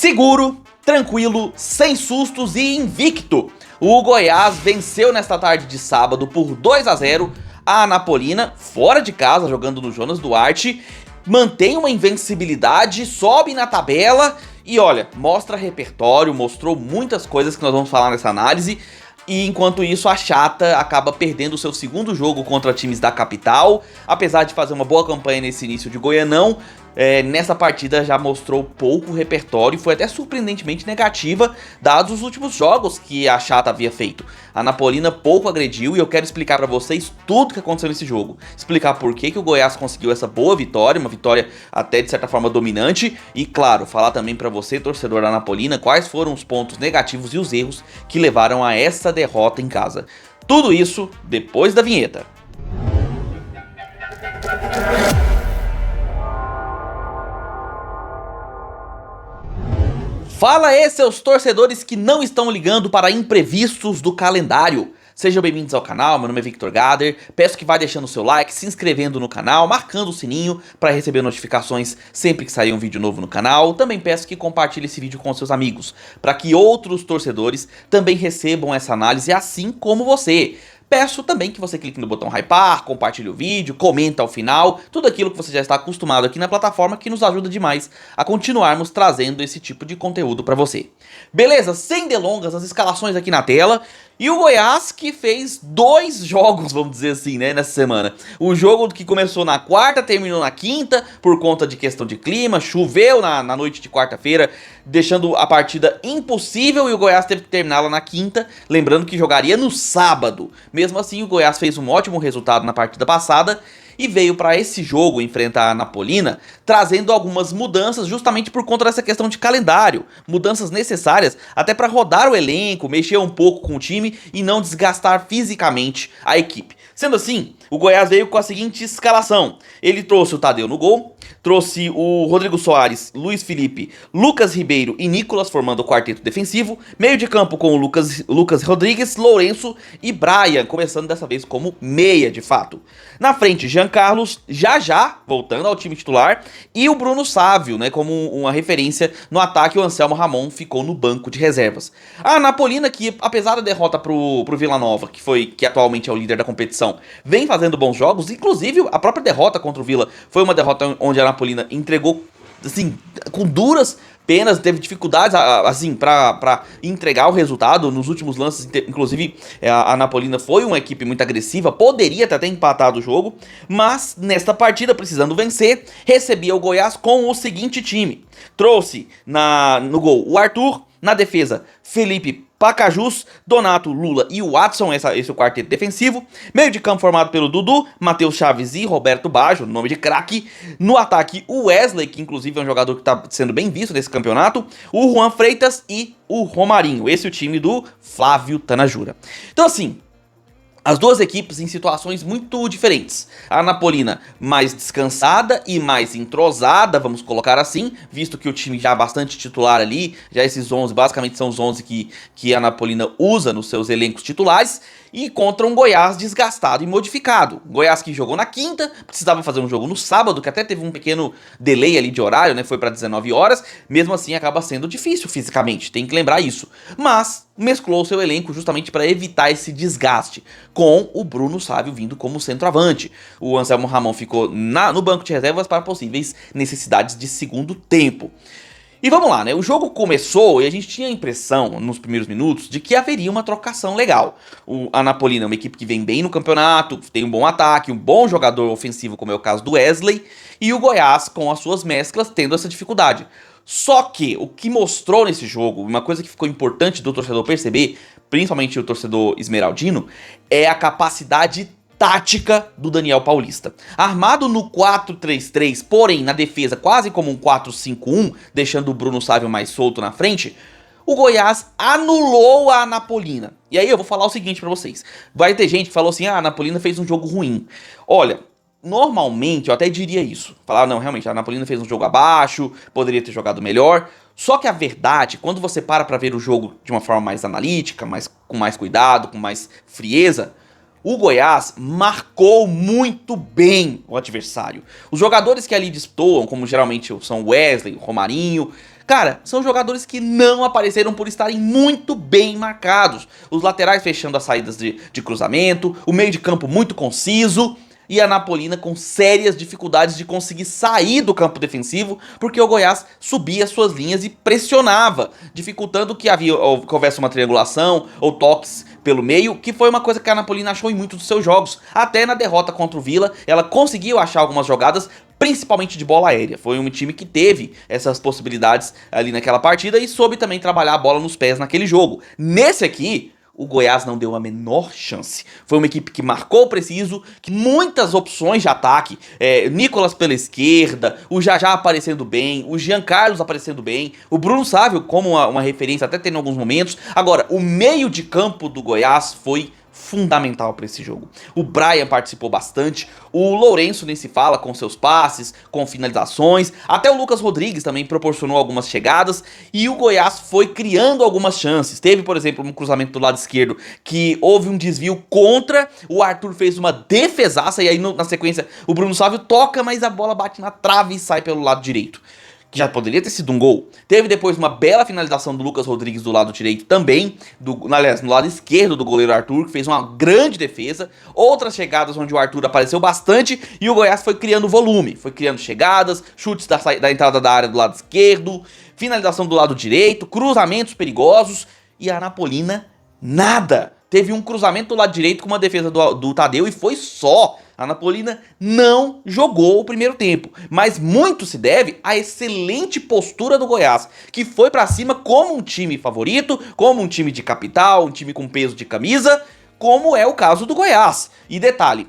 Seguro, tranquilo, sem sustos e invicto, o Goiás venceu nesta tarde de sábado por 2-0 a Anapolina, fora de casa, jogando no Jonas Duarte, mantém uma invencibilidade, sobe na tabela e olha, mostra repertório, mostrou muitas coisas que nós vamos falar nessa análise. E enquanto isso, a Chata acaba perdendo o seu segundo jogo contra times da capital. Apesar de fazer uma boa campanha nesse início de Goianão, nessa partida já mostrou pouco repertório e foi até surpreendentemente negativa, dados os últimos jogos que a Chata havia feito. A Anapolina pouco agrediu e eu quero explicar pra vocês tudo o que aconteceu nesse jogo. Explicar por que o Goiás conseguiu essa boa vitória, uma vitória até de certa forma dominante. E claro, falar também pra você, torcedor da Anapolina, quais foram os pontos negativos e os erros que levaram a essa derrota em casa. Tudo isso depois da vinheta. Fala aí, seus torcedores que não estão ligando para imprevistos do calendário. Sejam bem-vindos ao canal, meu nome é Victor Gader, peço que vá deixando o seu like, se inscrevendo no canal, marcando o sininho para receber notificações sempre que sair um vídeo novo no canal. Também peço que compartilhe esse vídeo com seus amigos, para que outros torcedores também recebam essa análise assim como você. Peço também que você clique no botão hypar, compartilhe o vídeo, comenta ao final, tudo aquilo que você já está acostumado aqui na plataforma que nos ajuda demais a continuarmos trazendo esse tipo de conteúdo para você. Beleza? Sem delongas, as escalações aqui na tela. E o Goiás que fez 2 jogos, vamos dizer assim, né, nessa semana. O jogo que começou na quarta, terminou na quinta, por conta de questão de clima, choveu na noite de quarta-feira, deixando a partida impossível e o Goiás teve que terminá-la na quinta, lembrando que jogaria no sábado. Mesmo assim, o Goiás fez um ótimo resultado na partida passada e veio para esse jogo enfrentar a Anapolina, trazendo algumas mudanças justamente por conta dessa questão de calendário. Mudanças necessárias até para rodar o elenco, mexer um pouco com o time e não desgastar fisicamente a equipe. Sendo assim, o Goiás veio com a seguinte escalação. Ele trouxe o Tadeu no gol, trouxe o Rodrigo Soares, Luiz Felipe, Lucas Ribeiro e Nicolas formando o quarteto defensivo. Meio de campo com o Lucas Rodrigues, Lourenço e Brian, começando dessa vez como meia de fato. Na frente, Jean Carlos, já voltando ao time titular, e o Bruno Sávio, né, como uma referência no ataque. O Anselmo Ramon ficou no banco de reservas. A Anapolina, que apesar da derrota pro Vila Nova, que atualmente é o líder da competição, vem fazendo bons jogos, inclusive a própria derrota contra o Vila foi uma derrota onde a Anapolina entregou, assim, com duras penas, teve dificuldades, assim, pra entregar o resultado nos últimos lances. Inclusive, a Anapolina foi uma equipe muito agressiva, poderia até ter empatado o jogo, mas nesta partida, precisando vencer, recebia o Goiás com o seguinte time. Trouxe no gol o Arthur, na defesa Felipe Pacajus, Donato, Lula e o Watson, esse é o quarteto defensivo. Meio de campo formado pelo Dudu, Matheus Chaves e Roberto Baggio, nome de craque. No ataque, o Wesley, que inclusive é um jogador que está sendo bem visto nesse campeonato. O Juan Freitas e o Romarinho, esse é o time do Flávio Tanajura. Então assim, as duas equipes em situações muito diferentes. A Anapolina mais descansada e mais entrosada, vamos colocar assim, visto que o time já é bastante titular ali, já esses 11 basicamente são os 11 que a Anapolina usa nos seus elencos titulares, e contra um Goiás desgastado e modificado. Goiás que jogou na quinta, precisava fazer um jogo no sábado, que até teve um pequeno delay ali de horário, né, foi para 19 horas, mesmo assim acaba sendo difícil fisicamente, tem que lembrar isso. Mas mesclou seu elenco justamente para evitar esse desgaste, com o Bruno Sávio vindo como centroavante. O Anselmo Ramon ficou no banco de reservas para possíveis necessidades de segundo tempo. E vamos lá, né? O jogo começou e a gente tinha a impressão, nos primeiros minutos, de que haveria uma trocação legal. A Anapolina é uma equipe que vem bem no campeonato, tem um bom ataque, um bom jogador ofensivo, como é o caso do Wesley, e o Goiás, com as suas mesclas, tendo essa dificuldade. Só que o que mostrou nesse jogo, uma coisa que ficou importante do torcedor perceber, principalmente o torcedor esmeraldino, é a capacidade tática do Daniel Paulista. Armado no 4-3-3, porém na defesa quase como um 4-5-1, deixando o Bruno Sávio mais solto na frente, o Goiás anulou a Anapolina. E aí eu vou falar o seguinte pra vocês. Vai ter gente que falou assim, a Anapolina fez um jogo ruim. Olha, normalmente eu até diria isso. Falar, não, realmente, a Anapolina fez um jogo abaixo, poderia ter jogado melhor. Só que a verdade, quando você para pra ver o jogo de uma forma mais analítica, com mais cuidado, com mais frieza, o Goiás marcou muito bem o adversário. Os jogadores que ali destoam, como geralmente são o Wesley, o Romarinho, Cara, são jogadores que não apareceram por estarem muito bem marcados. Os laterais fechando as saídas de cruzamento, o meio de campo muito conciso, e a Napolina com sérias dificuldades de conseguir sair do campo defensivo, porque o Goiás subia suas linhas e pressionava, dificultando que houvesse uma triangulação ou toques pelo meio, que foi uma coisa que a Napolina achou em muitos dos seus jogos. Até na derrota contra o Vila, ela conseguiu achar algumas jogadas, principalmente de bola aérea. Foi um time que teve essas possibilidades ali naquela partida e soube também trabalhar a bola nos pés naquele jogo. Nesse aqui, o Goiás não deu a menor chance. Foi uma equipe que marcou preciso, que muitas opções de ataque, Nicolas pela esquerda, o Jajá aparecendo bem, o Jean Carlos aparecendo bem, o Bruno Sávio como uma referência, até tendo alguns momentos. Agora, o meio de campo do Goiás foi fundamental para esse jogo. O Brian participou bastante, o Lourenço nem se fala com seus passes, com finalizações, até o Lucas Rodrigues também proporcionou algumas chegadas e o Goiás foi criando algumas chances. Teve, por exemplo, um cruzamento do lado esquerdo que houve um desvio contra, o Arthur fez uma defesaça e aí na sequência o Bruno Sávio toca, mas a bola bate na trave e sai pelo lado direito, que já poderia ter sido um gol. Teve depois uma bela finalização do Lucas Rodrigues do lado direito também, aliás, no lado esquerdo do goleiro Arthur, que fez uma grande defesa. Outras chegadas onde o Arthur apareceu bastante e o Goiás foi criando volume, foi criando chegadas, chutes da entrada da área do lado esquerdo, finalização do lado direito, cruzamentos perigosos e a Napolina nada. Teve um cruzamento do lado direito com uma defesa do Tadeu e foi só. A Napolina não jogou o primeiro tempo, mas muito se deve à excelente postura do Goiás, que foi pra cima como um time favorito, como um time de capital, um time com peso de camisa, como é o caso do Goiás. E detalhe,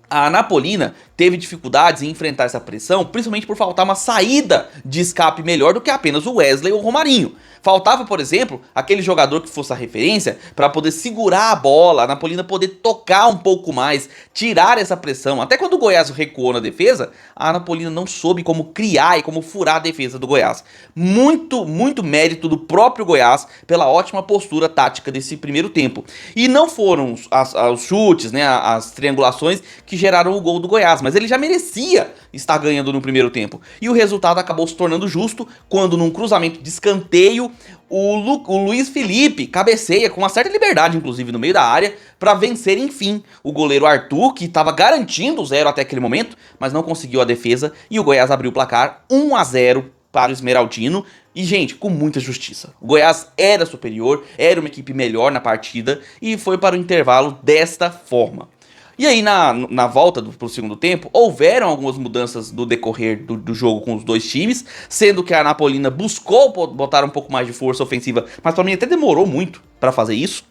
a Napolina teve dificuldades em enfrentar essa pressão, principalmente por faltar uma saída de escape melhor do que apenas o Wesley ou o Romarinho. Faltava, por exemplo, aquele jogador que fosse a referência para poder segurar a bola, a Napolina poder tocar um pouco mais, tirar essa pressão. Até quando o Goiás recuou na defesa, a Napolina não soube como criar e como furar a defesa do Goiás. Muito mérito do próprio Goiás pela ótima postura tática desse primeiro tempo. E não foram os chutes, né, as triangulações que geraram o gol do Goiás, mas ele já merecia estar ganhando no primeiro tempo. E o resultado acabou se tornando justo quando, num cruzamento de escanteio, o Luiz Felipe cabeceia com uma certa liberdade, inclusive, no meio da área, para vencer, enfim, o goleiro Arthur, que estava garantindo o 0 até aquele momento, mas não conseguiu a defesa, e o Goiás abriu o placar 1-0 para o Esmeraldino, e, gente, com muita justiça. O Goiás era superior, era uma equipe melhor na partida, e foi para o intervalo desta forma. E aí, na volta pro segundo tempo, houveram algumas mudanças do decorrer do jogo com os dois times, sendo que a Napolina buscou botar um pouco mais de força ofensiva, mas pra mim até demorou muito pra fazer isso.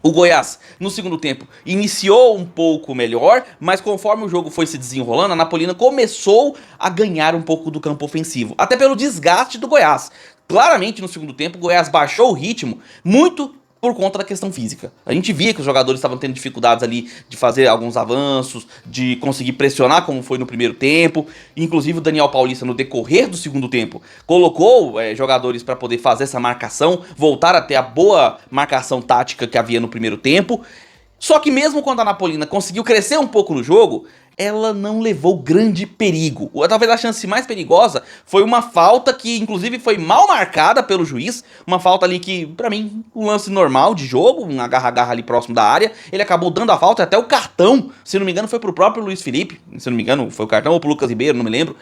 O Goiás, no segundo tempo, iniciou um pouco melhor, mas conforme o jogo foi se desenrolando, a Napolina começou a ganhar um pouco do campo ofensivo, até pelo desgaste do Goiás. Claramente, no segundo tempo, o Goiás baixou o ritmo, muito por conta da questão física. A gente via que os jogadores estavam tendo dificuldades ali de fazer alguns avanços, de conseguir pressionar como foi no primeiro tempo. Inclusive o Daniel Paulista, no decorrer do segundo tempo, colocou jogadores para poder fazer essa marcação, voltar a ter a boa marcação tática que havia no primeiro tempo. Só que mesmo quando a Napolina conseguiu crescer um pouco no jogo, ela não levou grande perigo. Talvez a chance mais perigosa foi uma falta que inclusive foi mal marcada pelo juiz, uma falta ali que, pra mim, um lance normal de jogo, um agarra-agarra ali próximo da área, ele acabou dando a falta, até o cartão, se não me engano foi pro próprio Luiz Felipe, se não me engano foi o cartão ou pro Lucas Ribeiro, não me lembro.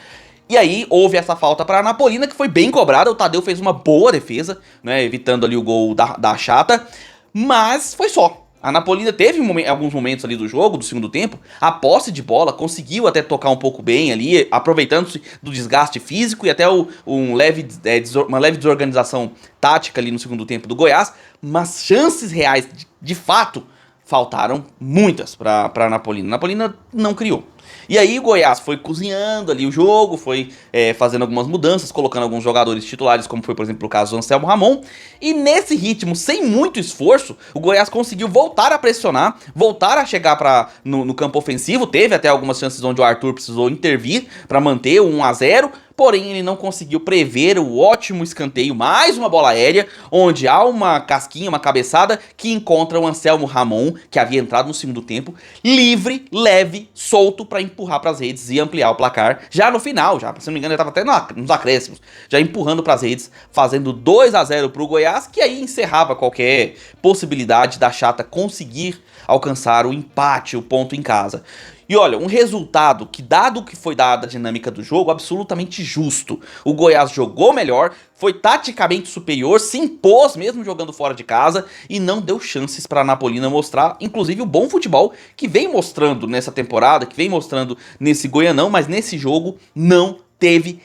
E aí houve essa falta para a Napolina, que foi bem cobrada, o Tadeu fez uma boa defesa, né, evitando ali o gol da chata, mas foi só. A Napolina teve alguns momentos ali do jogo, do segundo tempo, a posse de bola, conseguiu até tocar um pouco bem ali, aproveitando-se do desgaste físico e até uma leve desorganização tática ali no segundo tempo do Goiás, mas chances reais, de fato, faltaram muitas para a Napolina. A Napolina não criou. E aí o Goiás foi cozinhando ali o jogo, foi fazendo algumas mudanças, colocando alguns jogadores titulares, como foi, por exemplo, o caso do Anselmo Ramon. E nesse ritmo, sem muito esforço, o Goiás conseguiu voltar a pressionar, voltar a chegar no campo ofensivo. Teve até algumas chances onde o Arthur precisou intervir para manter o 1-0, porém ele não conseguiu prever o ótimo escanteio, mais uma bola aérea, onde há uma casquinha, uma cabeçada, que encontra o Anselmo Ramon, que havia entrado no segundo tempo, livre, leve, solto para empurrar para as redes e ampliar o placar, já no final, já, se não me engano ele estava até nos acréscimos, já empurrando para as redes, fazendo 2-0 para o Goiás, que aí encerrava qualquer possibilidade da Chata conseguir alcançar o empate, o ponto em casa. E olha, um resultado que, dado o que foi dada a dinâmica do jogo, absolutamente justo. O Goiás jogou melhor, foi taticamente superior, se impôs mesmo jogando fora de casa e não deu chances para a Anapolina mostrar, inclusive, o bom futebol que vem mostrando nessa temporada, que vem mostrando nesse Goianão, mas nesse jogo não teve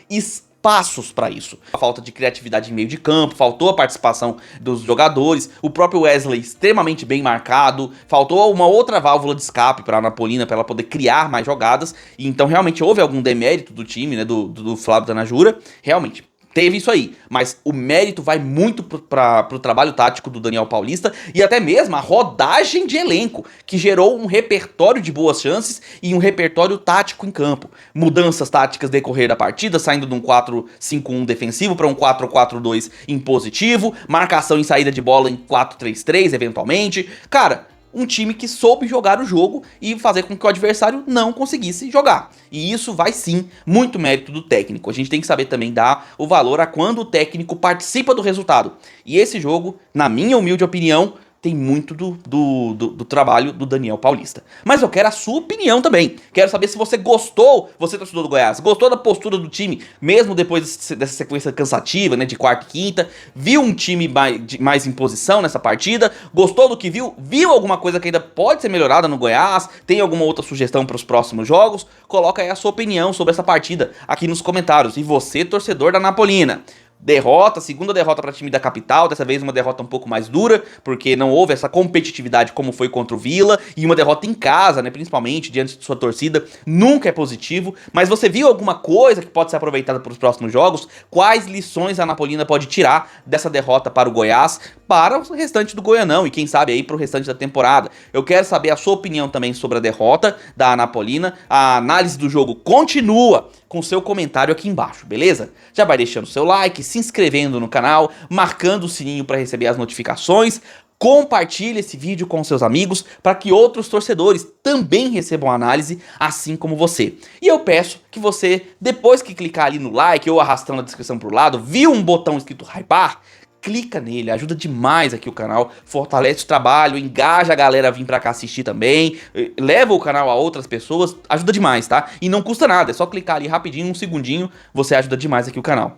passos para isso. A falta de criatividade em meio de campo, faltou a participação dos jogadores, o próprio Wesley extremamente bem marcado, faltou uma outra válvula de escape para a Anapolina, para ela poder criar mais jogadas, e então realmente houve algum demérito do time, né, do Flávio Tanajura, realmente. Teve isso aí, mas o mérito vai muito pro trabalho tático do Daniel Paulista e até mesmo a rodagem de elenco, que gerou um repertório de boas chances e um repertório tático em campo. Mudanças táticas decorrer da partida, saindo de um 4-5-1 defensivo para um 4-4-2 impositivo, marcação em saída de bola em 4-3-3 eventualmente. Cara, um time que soube jogar o jogo e fazer com que o adversário não conseguisse jogar. E isso vai sim muito mérito do técnico. A gente tem que saber também dar o valor a quando o técnico participa do resultado. E esse jogo, na minha humilde opinião, tem muito do trabalho do Daniel Paulista. Mas eu quero a sua opinião também. Quero saber se você gostou, você torcedor do Goiás, gostou da postura do time, mesmo depois dessa sequência cansativa, né, de quarta e quinta, viu um time mais em posição nessa partida, gostou do que viu, viu alguma coisa que ainda pode ser melhorada no Goiás, tem alguma outra sugestão para os próximos jogos? Coloca aí a sua opinião sobre essa partida aqui nos comentários. E você, torcedor da Anapolina, derrota, segunda derrota para o time da capital, dessa vez uma derrota um pouco mais dura, porque não houve essa competitividade como foi contra o Vila, e uma derrota em casa, né, principalmente diante de sua torcida, nunca é positivo. Mas você viu alguma coisa que pode ser aproveitada para os próximos jogos? Quais lições a Anapolina pode tirar dessa derrota para o Goiás, para o restante do Goianão e quem sabe aí para o restante da temporada? Eu quero saber a sua opinião também sobre a derrota da Anapolina. A análise do jogo continua com seu comentário aqui embaixo, beleza? Já vai deixando seu like, se inscrevendo no canal, marcando o sininho para receber as notificações. Compartilhe esse vídeo com seus amigos para que outros torcedores também recebam a análise, assim como você. E eu peço que você, depois que clicar ali no like ou arrastando a descrição para o lado, viu um botão escrito hypar? Clica nele, ajuda demais aqui o canal, fortalece o trabalho, engaja a galera a vir pra cá assistir também, leva o canal a outras pessoas, ajuda demais, tá? E não custa nada, é só clicar ali rapidinho, um segundinho, você ajuda demais aqui o canal.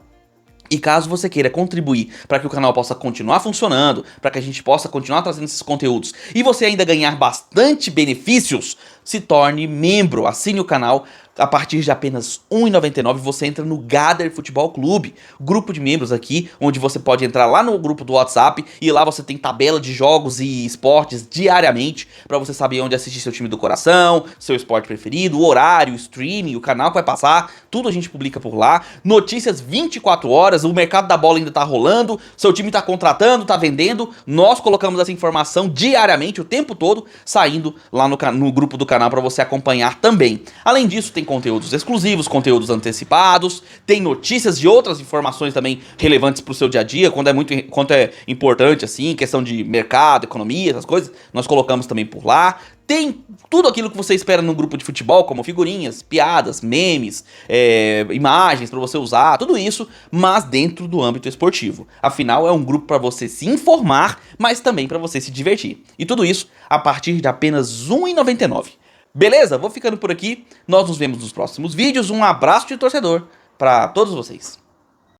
E caso você queira contribuir para que o canal possa continuar funcionando, para que a gente possa continuar trazendo esses conteúdos e você ainda ganhar bastante benefícios, se torne membro, assine o canal. A partir de apenas R$ 1,99 você entra no Gather Futebol Clube, grupo de membros aqui, onde você pode entrar lá no grupo do WhatsApp e lá você tem tabela de jogos e esportes diariamente para você saber onde assistir seu time do coração, seu esporte preferido, o horário, o streaming, o canal que vai passar, tudo a gente publica por lá. Notícias 24 horas, o mercado da bola ainda tá rolando, seu time tá contratando, tá vendendo, nós colocamos essa informação diariamente, o tempo todo, saindo lá no grupo do canal para você acompanhar também. Além disso, tem conteúdos exclusivos, conteúdos antecipados, tem notícias de outras informações também relevantes para o seu dia a dia, quando é importante, assim, questão de mercado, economia, essas coisas, nós colocamos também por lá. Tem tudo aquilo que você espera num grupo de futebol, como figurinhas, piadas, memes, imagens para você usar, tudo isso, mas dentro do âmbito esportivo. Afinal, é um grupo para você se informar, mas também para você se divertir. E tudo isso a partir de apenas R$ 1,99. Beleza? Vou ficando por aqui. Nós nos vemos nos próximos vídeos. Um abraço de torcedor para todos vocês.